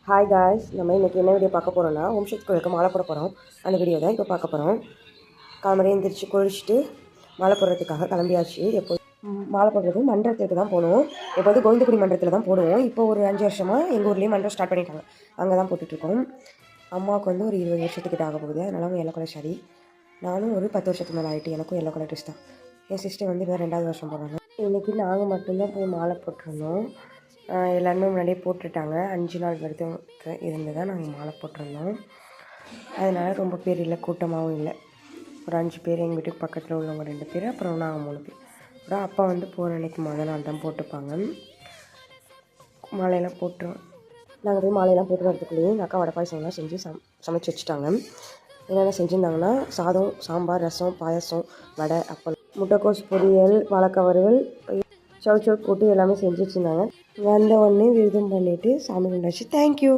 Hi guys, நம்ம இன்றைக்கி என்ன வீடியோ பார்க்க போகிறோன்னா ஓம் சக்தி கோயிலுக்கு மாலை போட போகிறோம். அந்த வீடியோ தான் இப்போ பார்க்க போகிறோம். காலம்பரை எழுந்திரிச்சு குளிச்சுட்டு மாலை போடுறதுக்காக கிளம்பியாச்சு. மாலை போடுறது மன்றத்துக்கு தான் போகணும். எப்போது கோவிந்தகுடி மன்றத்தில் தான் போடுவோம். இப்போ ஒரு 5 வருஷமாக எங்கள் ஊர்லேயும் மன்றம் ஸ்டார்ட் பண்ணிட்டாங்க. அங்கே தான் போட்டுட்ருக்கோம். அம்மாவுக்கு வந்து ஒரு 20 வருஷத்துக்கிட்ட ஆக போகுது. அதனால அவங்க எல்லோ கலர் சாரி. நானும் ஒரு 10 வருஷத்துக்கு மேலே ஆகிட்டு எனக்கும் எல்லோ கலர் ட்ரெஸ் தான். என் சிஸ்டர் வந்து இப்போ 2வது வருஷம் போடுறாங்க. இன்றைக்கி நாங்கள் மட்டும்தான் போய் மாலை போட்டிருந்தோம். எல்லாருமே முன்னாடியே போட்டுட்டாங்க. 5 நாள் வரைக்கும் இருந்து தான் நாங்கள் மாலை போட்டிருந்தோம். அதனால் ரொம்ப பேர் இல்லை, கூட்டமாகவும் இல்லை. ஒரு 5 பேர், எங்கள் வீட்டுக்கு பக்கத்தில் உள்ளவங்க 2 பேர், அப்புறம் நாங்கள் 3 பேர். அப்புறம் அப்பா வந்து போகிற அன்றைக்கி முதல் நாள் தான் போட்டுப்பாங்க. மாலையெல்லாம் போட்டுருவோம். நாங்கள் போய் மாலையெல்லாம் போட்டு வரதுக்குள்ளேயே எங்கள் அக்கா வடை பாயசம்லாம் செஞ்சு சமைச்சு வச்சுட்டாங்க. என்னென்ன செஞ்சுருந்தாங்கன்னா சாதம், சாம்பார், ரசம், பாயசம், வடை, அப்பளம், முட்டைக்கோஸ் பொரியல், வாழைக்காய் வறுவல், சவுச்சவு போட்டு எல்லாமே செஞ்சு வச்சுருந்தாங்க. வந்த உடனே விரதம் பண்ணிவிட்டு சாமி கும்பிட்டாச்சு. தேங்க்யூ.